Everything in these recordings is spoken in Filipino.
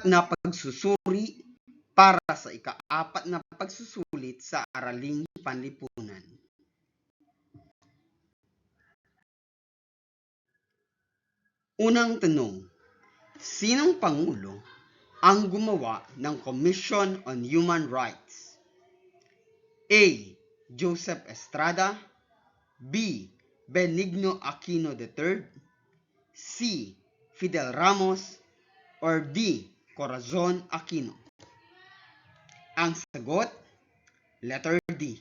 na pagsusuri para sa ika-4 na pagsusulit sa Araling Panlipunan. Unang tanong, sinong Pangulo ang gumawa ng Commission on Human Rights? A. Joseph Estrada, B. Benigno Aquino III, C. Fidel Ramos, or D. Corazon Aquino? Ang sagot, letter D.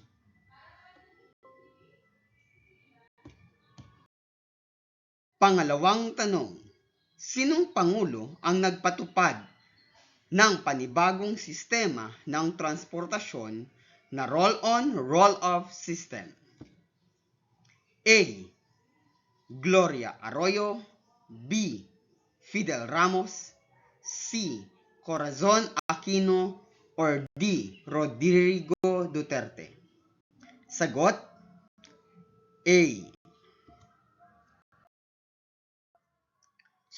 Pangalawang tanong, sinong Pangulo ang nagpatupad ng panibagong sistema ng transportasyon na roll-on, roll-off system? A. Gloria Arroyo, B. Fidel Ramos, C. Corazon Aquino, or D. Rodrigo Duterte? Sagot, A.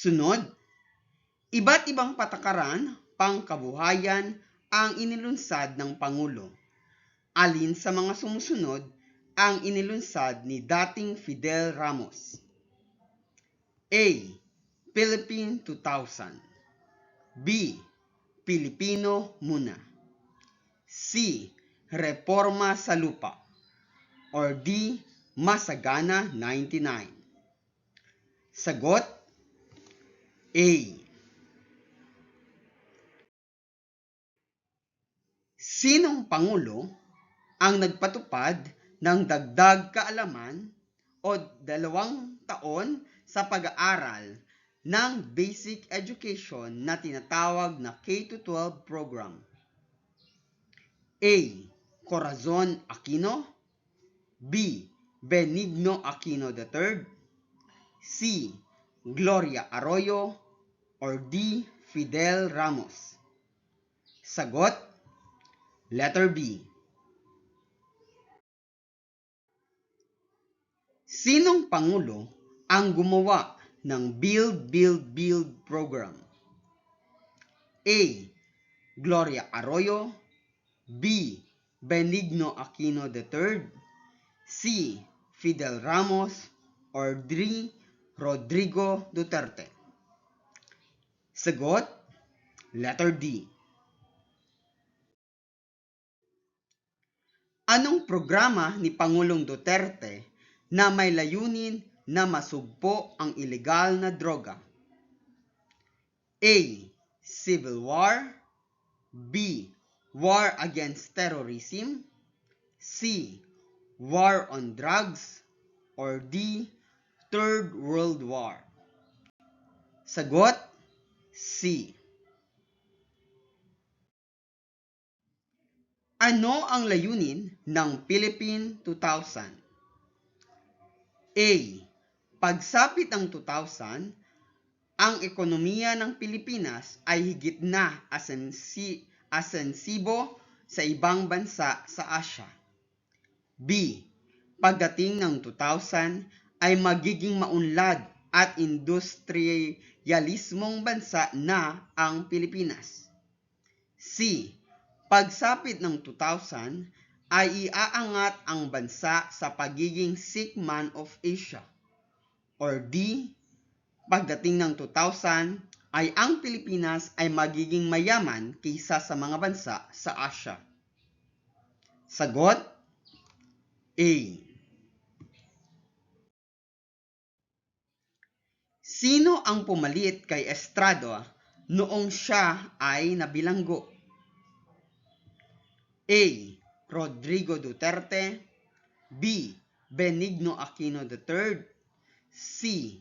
Sunod, iba't ibang patakaran pangkabuhayan ang inilunsad ng Pangulo. Alin sa mga sumusunod ang inilunsad ni dating Fidel Ramos? A. Philippine 2000, B. Pilipino Muna, C. Reforma sa Lupa, or D. Masagana 99? Sagot, A. Sinong Pangulo ang nagpatupad ng dagdag kaalaman o 2 taon sa pag-aaral ng basic education na tinatawag na K-12 program? A. Corazon Aquino, B. Benigno Aquino III, C. Gloria Arroyo, or D. Fidel Ramos? Sagot, letter B. Sinong Pangulo ang gumawa ng Build, Build, Build program? A. Gloria Arroyo, B. Benigno Aquino III, C. Fidel Ramos, or D. Rodrigo Duterte? Sagot, letter D. Anong programa ni Pangulong Duterte na may layunin na masugpo ang ilegal na droga? A. Civil War, B. War against Terrorism, C. War on Drugs, or D. Third World War? Sagot, C. Ano ang layunin ng Philippine 2000? A. Pagsapit ng 2000, ang ekonomiya ng Pilipinas ay higit na asensibo sa ibang bansa sa Asia. B. Pagdating ng 2000 ay magiging maunlad at industrialismong bansa na ang Pilipinas. C. Pagsapit ng 2000 ay iaangat ang bansa sa pagiging sick man of Asia. Or D. Pagdating ng 2000 ay ang Pilipinas ay magiging mayaman kaysa sa mga bansa sa Asia. Sagot, A. Sino ang pumalit kay Estrada noong siya ay nabilanggo? A. Rodrigo Duterte, B. Benigno Aquino III, C.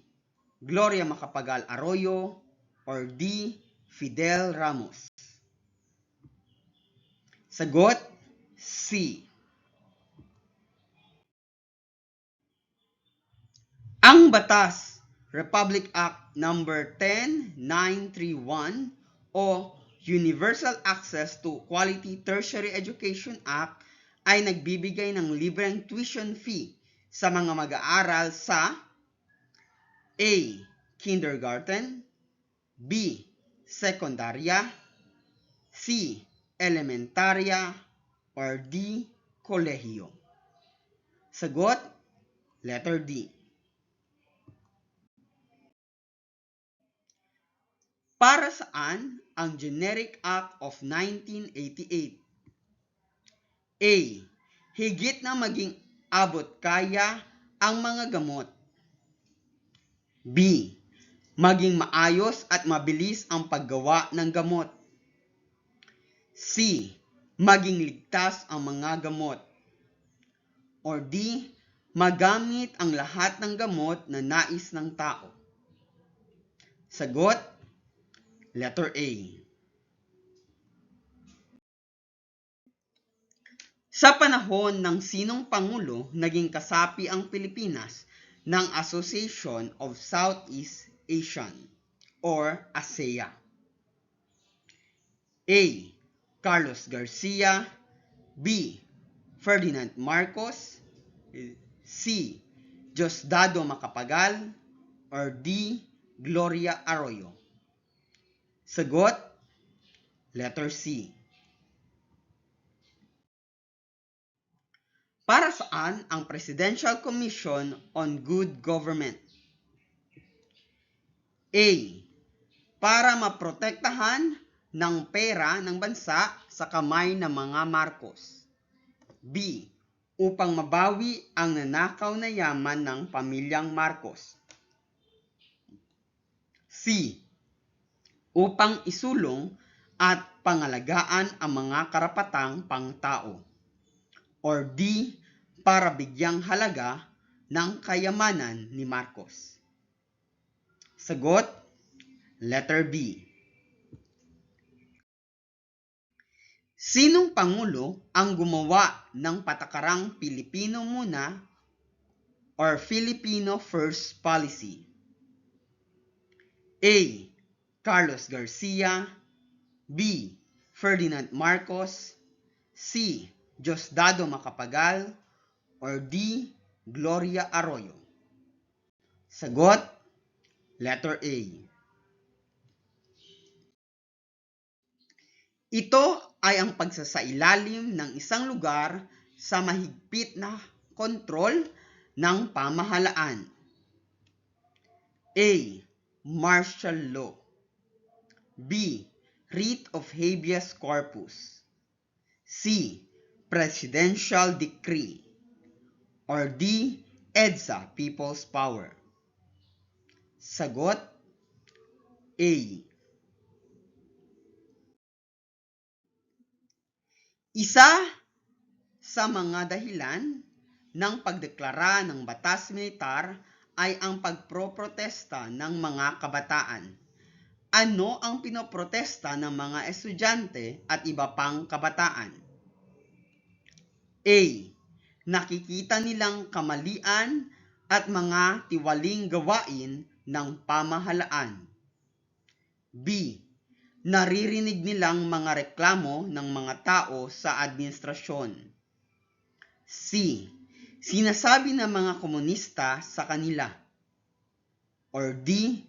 Gloria Macapagal Arroyo, or D. Fidel Ramos? Sagot, C. Ang batas Republic Act No. 10931 o Universal Access to Quality Tertiary Education Act ay nagbibigay ng libreng tuition fee sa mga mag-aaral sa A. Kindergarten, B. sekundarya, C. elementarya, or D. kolehiyo? Sagot, letter D. Para saan ang Generic Act of 1988? A. Higit na maging abot kaya ang mga gamot. B. Maging maayos at mabilis ang paggawa ng gamot. C. Maging ligtas ang mga gamot. Or D. Magamit ang lahat ng gamot na nais ng tao. Sagot, letter A. Sa panahon ng sinong Pangulo, naging kasapi ang Pilipinas ng Association of Southeast Asian or ASEA? A. Carlos Garcia, B. Ferdinand Marcos, C. Diosdado Macapagal, or D. Gloria Arroyo? Sagot, letter C. Para saan ang Presidential Commission on Good Government? A. Para maprotektahan ng pera ng bansa sa kamay ng mga Marcos. B. Upang mabawi ang nanakaw na yaman ng pamilyang Marcos. C. Upang isulong at pangalagaan ang mga karapatang pangtao. Or D. Para bigyang halaga ng kayamanan ni Marcos. Sagot, letter B. Sinong Pangulo ang gumawa ng patakarang Pilipino muna or Filipino First Policy? A. Carlos Garcia, B. Ferdinand Marcos, C. Diosdado Macapagal, or D. Gloria Arroyo? Sagot, letter A. Ito ay ang pagsasailalim ng isang lugar sa mahigpit na kontrol ng pamahalaan. A. Martial law. B. Writ of habeas corpus. C. Presidential decree. Or D. EDSA, people's power? Sagot, A. Isa sa mga dahilan ng pagdeklara ng batas militar ay ang pagproprotesta ng mga kabataan. Ano ang pinoprotesta ng mga estudyante at iba pang kabataan? A. Nakikita nilang kamalian at mga tiwaling gawain ng pamahalaan. B. Naririnig nilang mga reklamo ng mga tao sa administrasyon. C. Sinasabi ng mga komunista sa kanila. Or D.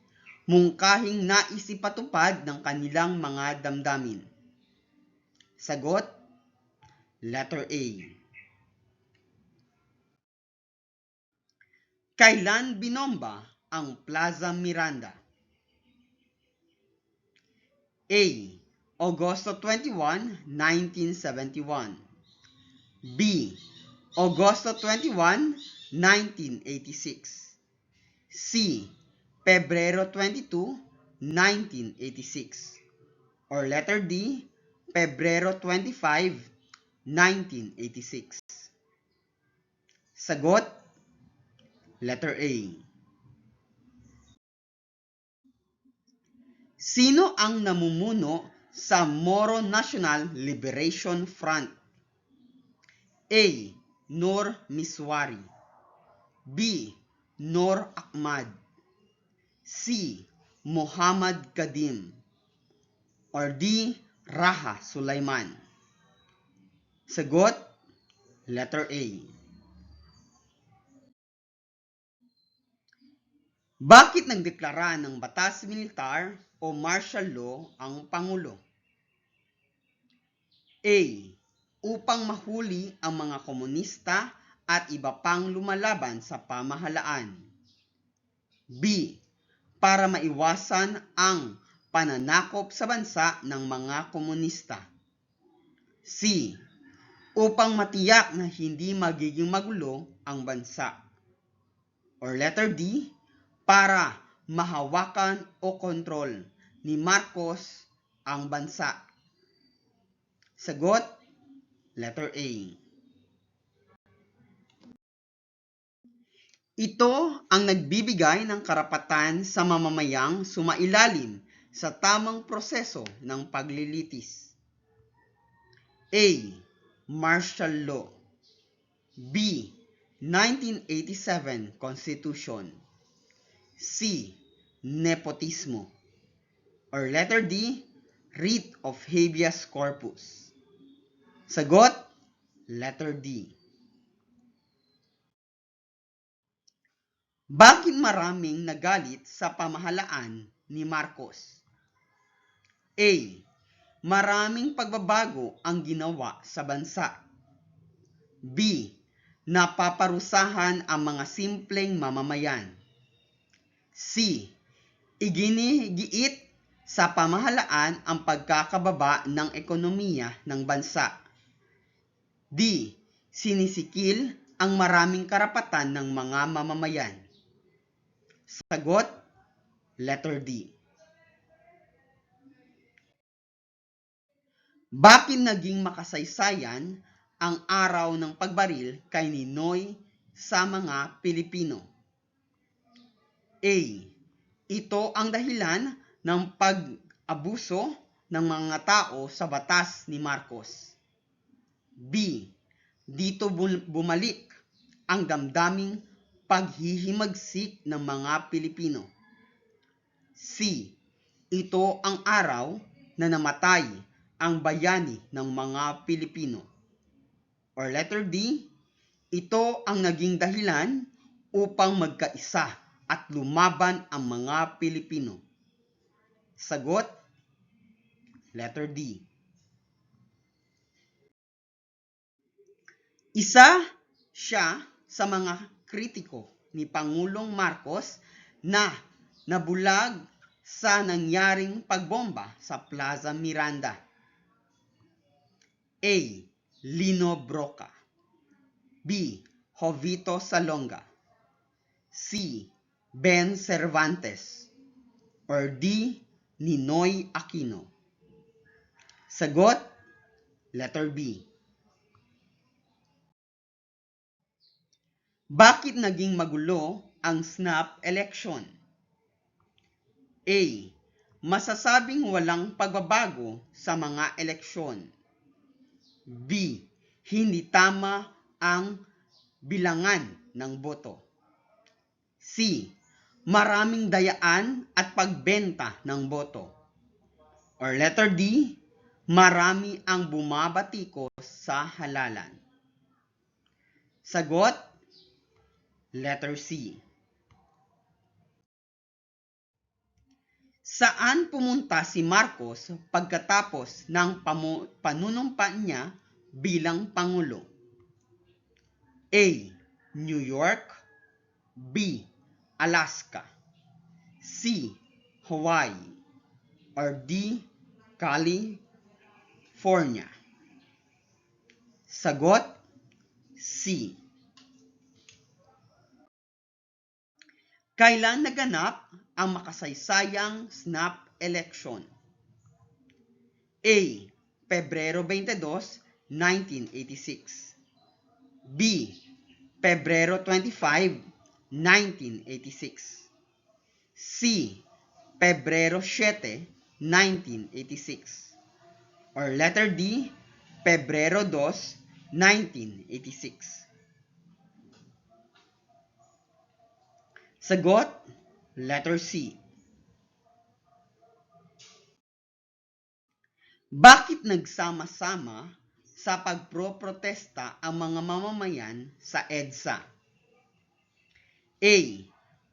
Mungkahing nais ipatupad ng kanilang mga damdamin. Sagot, letter A. Kailan binomba ang Plaza Miranda? A. Agosto 21, 1971. B. Agosto 21, 1986. C. Pebrero 22, 1986. Or letter D. Pebrero 25, 1986. Sagot, letter A. Sino ang namumuno sa Moro National Liberation Front? A. Nur Miswari, B. Nur Ahmad, C. Muhammad Kadim, or D. Raha Sulaiman? Sagot, letter A. Bakit nagdeklara ng batas militar o martial law ang Pangulo? A. Upang mahuli ang mga komunista at iba pang lumalaban sa pamahalaan. B. Para maiwasan ang pananakop sa bansa ng mga komunista. C. Upang matiyak na hindi magiging magulo ang bansa. Or letter D. Para mahawakan o kontrol ni Marcos ang bansa. Sagot, letter A. Ito ang nagbibigay ng karapatan sa mamamayang sumailalim sa tamang proseso ng paglilitis. A. Martial law. B. 1987 Constitution. C. Nepotismo. Or letter D. Writ of habeas corpus. Sagot, letter D. Bakit maraming nagalit sa pamahalaan ni Marcos? A. Maraming pagbabago ang ginawa sa bansa. B. Napaparusahan ang mga simpleng mamamayan. C. Iginigiit sa pamahalaan ang pagkakababa ng ekonomiya ng bansa. D. Sinisikil ang maraming karapatan ng mga mamamayan. Sagot, letter D. Bakit naging makasaysayan ang araw ng pagbaril kay Ninoy sa mga Pilipino? A. Ito ang dahilan ng pag-abuso ng mga tao sa batas ni Marcos. B. Dito bumalik ang damdaming paghihimagsik ng mga Pilipino. C. Ito ang araw na namatay ang bayani ng mga Pilipino. Or letter D. Ito ang naging dahilan upang magkaisa at lumaban ang mga Pilipino. Sagot, letter D. Isa siya sa mga kritiko ni Pangulong Marcos na nabulag sa nangyaring pagbomba sa Plaza Miranda. A. Lino Broca. B. Jovito Salonga. C. Ben Cervantes. Or D. Ninoy Aquino. Sagot, letter B. Bakit naging magulo ang snap election? A. Masasabing walang pagbabago sa mga eleksyon. B. Hindi tama ang bilangan ng boto. C. Maraming dayaan at pagbenta ng boto. Or letter D. Marami ang bumabatikos sa halalan. Sagot, letter C. Saan pumunta si Marcos pagkatapos ng panunumpa niya bilang Pangulo? A. New York. B. Alaska. C. Hawaii. Or D. California. Sagot, C. Kailan naganap ang makasaysayang snap election? A. Pebrero 22, 1986. B. Pebrero 25, 1986. C. Pebrero 7, 1986. Or letter D. Pebrero 2, 1986. Sagot, letter C. Bakit nagsama-sama sa pagproprotesta ang mga mamamayan sa EDSA? A.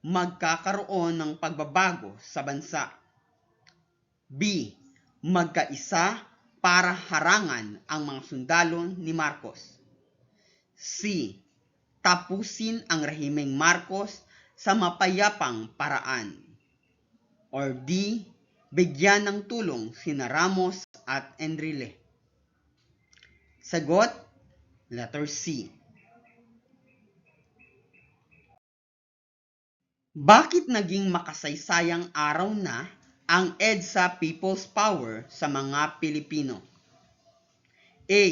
Magkakaroon ng pagbabago sa bansa. B. Magkaisa para harangan ang mga sundalo ni Marcos. C. Tapusin ang rehimeng Marcos sa mapayapang paraan. Or D. Bigyan ng tulong sina Ramos at Enrile. Sagot, letter C. Bakit naging makasaysayang araw na ang EDSA People's Power sa mga Pilipino? A.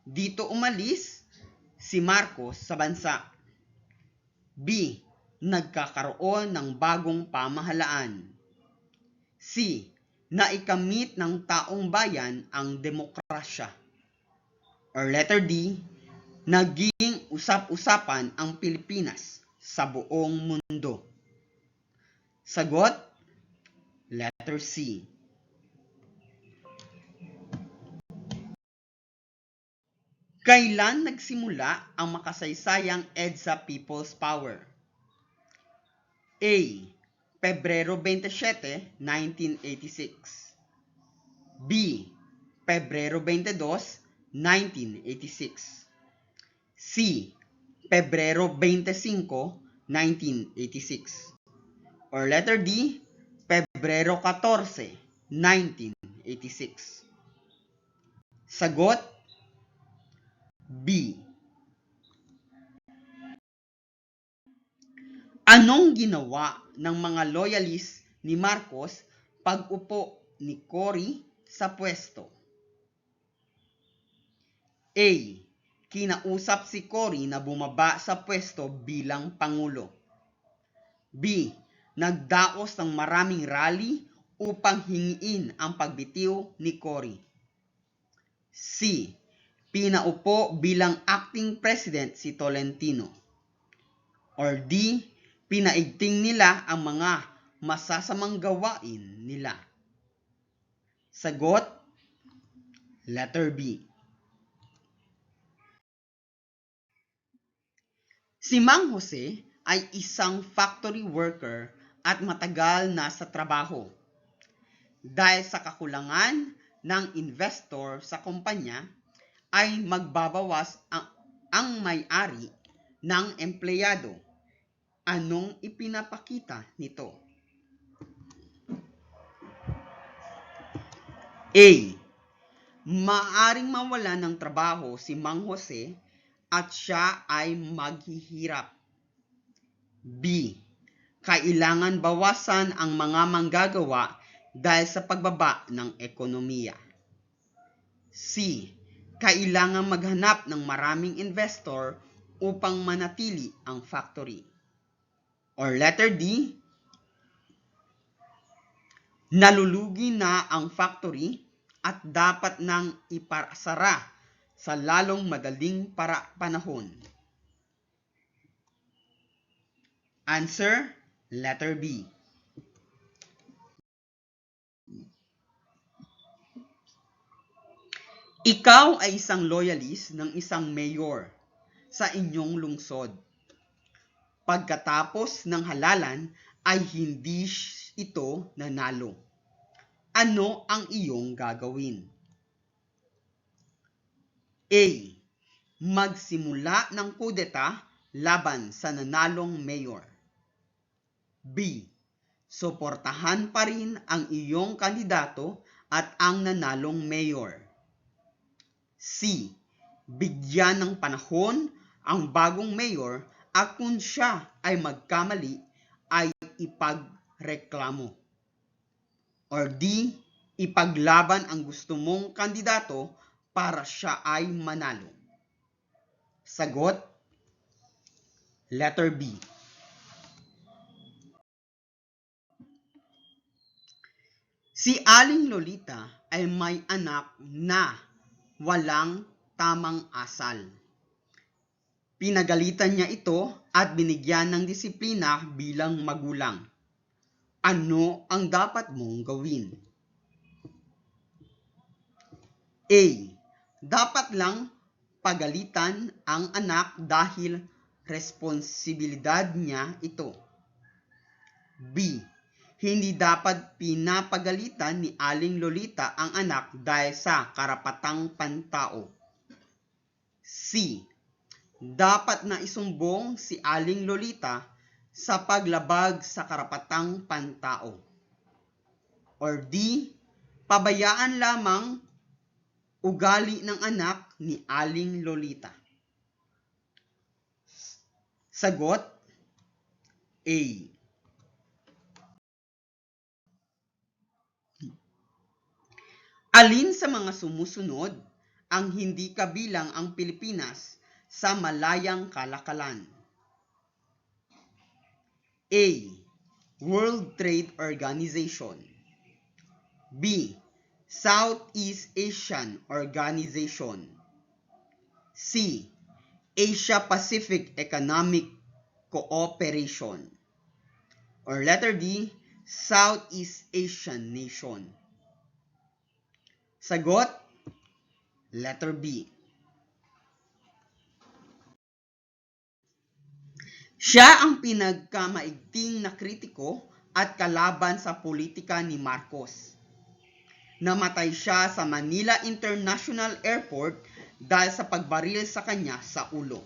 Dito umalis si Marcos sa bansa. B. Nagkakaroon ng bagong pamahalaan. C. Naikamit ng taong bayan ang demokrasya. Or letter D. Naging usap-usapan ang Pilipinas sa buong mundo. Sagot, letter C. Kailan nagsimula ang makasaysayang EDSA People's Power? A. Pebrero 27, 1986. B. Pebrero 22, 1986. C. Pebrero 25, 1986. Or letter D. Pebrero 14, 1986. Sagot, B. Anong ginawa ng mga loyalist ni Marcos pag-upo ni Cory sa pwesto? A. Kinausap si Cory na bumaba sa pwesto bilang Pangulo. B. Nagdaos ng maraming rally upang hingiin ang pagbitiw ni Cory. C. Pinaupo bilang acting president si Tolentino. Or D. Pinaigting nila ang mga masasamang gawain nila. Sagot, letter B. Si Mang Jose ay isang factory worker at matagal na sa trabaho. Dahil sa kakulangan ng investor sa kumpanya, ay magbabawas ang may-ari ng empleyado. Anong ipinapakita nito? A. Maaring mawala ng trabaho si Mang Jose at siya ay maghihirap. B. Kailangan bawasan ang mga manggagawa dahil sa pagbaba ng ekonomiya. C. Kailangan maghanap ng maraming investor upang manatili ang factory. Or letter D. Nalulugi na ang factory at dapat nang ipasara sa lalong madaling panahon. Answer, letter B. Ikaw ay isang loyalist ng isang mayor sa inyong lungsod. Pagkatapos ng halalan ay hindi ito nanalo. Ano ang iyong gagawin? A. Magsimula ng kudeta laban sa nanalong mayor. B. Suportahan pa rin ang iyong kandidato at ang nanalong mayor. C. Bigyan ng panahon ang bagong mayor at kung siya ay magkamali ay ipagreklamo. Or D. Ipaglaban ang gusto mong kandidato para siya ay manalo. Sagot, letter B. Si Aling Lolita ay may anak na walang tamang asal. Pinagalitan niya ito at binigyan ng disiplina bilang magulang. Ano ang dapat mong gawin? A. Dapat lang pagalitan ang anak dahil responsibilidad niya ito. B. Hindi dapat pinapagalitan ni Aling Lolita ang anak dahil sa karapatang pantao. C. Dapat na isumbong si Aling Lolita sa paglabag sa karapatang pantao. Or D. Pabayaan lamang ugali ng anak ni Aling Lolita. Sagot A. Alin sa mga sumusunod ang hindi kabilang ang Pilipinas sa malayang kalakalan? A. World Trade Organization. B. Southeast Asian Organization. C. Asia-Pacific Economic Cooperation. Or letter D. Southeast Asian Nation. Sagot, letter B. Siya ang pinagkamaigting na kritiko at kalaban sa politika ni Marcos. Namatay siya sa Manila International Airport dahil sa pagbaril sa kanya sa ulo.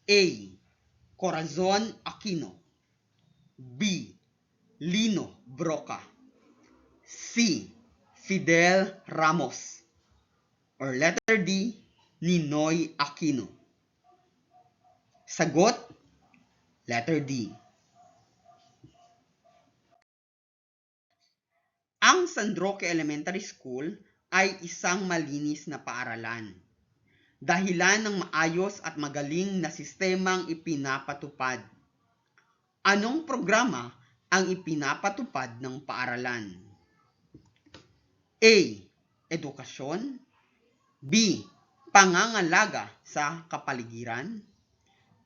A. Corazon Aquino. B. Lino Broca. C. Fidel Ramos. Or letter D. Ninoy Aquino. Sagot, letter D. Ang San Roque Elementary School ay isang malinis na paaralan. Dahilan ng maayos at magaling na sistemang ipinapatupad. Anong programa ang ipinapatupad ng paaralan? A. Edukasyon. B. Pangangalaga sa kapaligiran.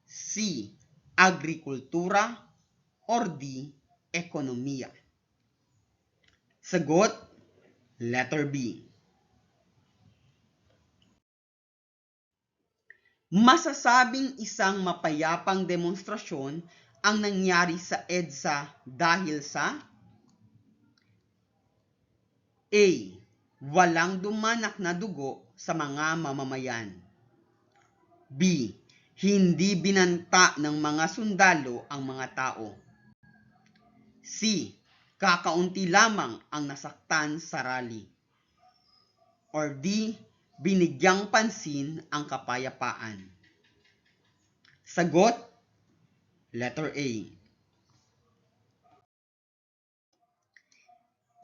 C. Agrikultura. Or D. Ekonomiya. Sagot, letter B. Masasabing isang mapayapang demonstrasyon ang nangyari sa EDSA dahil sa A. Walang dumanak na dugo sa mga mamamayan. B. Hindi binanta ng mga sundalo ang mga tao. C. Kakaunti lamang ang nasaktan sa rally. Or D. Binigyang pansin ang kapayapaan. Sagot, letter A.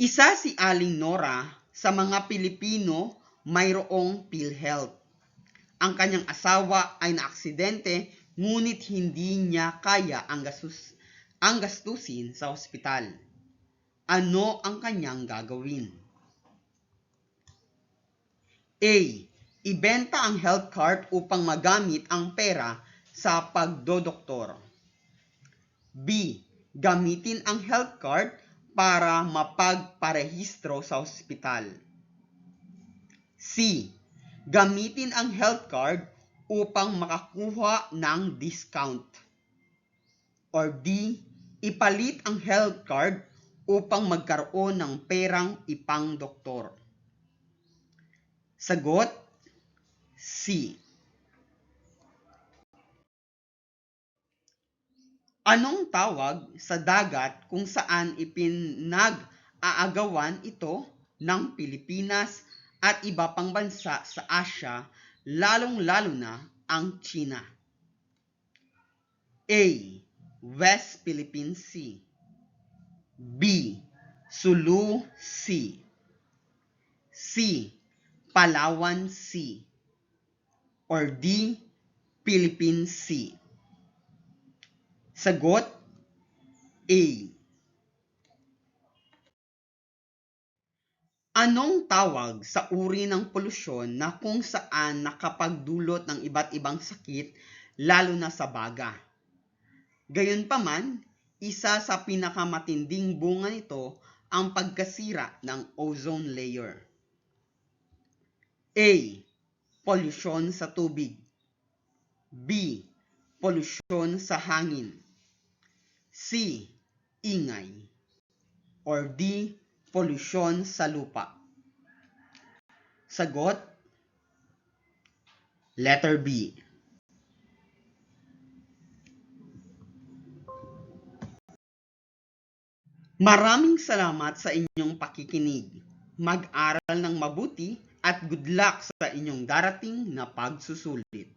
Isa si Aling Nora sa mga Pilipino mayroong PhilHealth. Ang kanyang asawa ay naaksidente ngunit hindi niya kaya ang gastusin sa ospital. Ano ang kanyang gagawin? A. Ibenta ang health card upang magamit ang pera sa pagdodoktor. B. Gamitin ang health card para mapagparehistro sa ospital. C. Gamitin ang health card upang makakuha ng discount. Or D. Ipalit ang health card upang magkaroon ng perang ipang-doktor. Sagot, C. Anong tawag sa dagat kung saan ipinag-aagawan ito ng Pilipinas at iba pang bansa sa Asia, lalong-lalo na ang China? A. West Philippine Sea. B. Sulu Sea. C. Palawan Sea. Or D. Philippine Sea. Sagot, A. Anong tawag sa uri ng polusyon na kung saan nakapagdulot ng iba't ibang sakit, lalo na sa baga? Gayunpaman, isa sa pinakamatinding bunga nito ang pagkasira ng ozone layer. A. Polusyon sa tubig. B. Polusyon sa hangin. C. Ingay. Or D. Polusyon sa lupa? Sagot? Letter B. Maraming salamat sa inyong pakikinig. Mag-aral ng mabuti at good luck sa inyong darating na pagsusulit.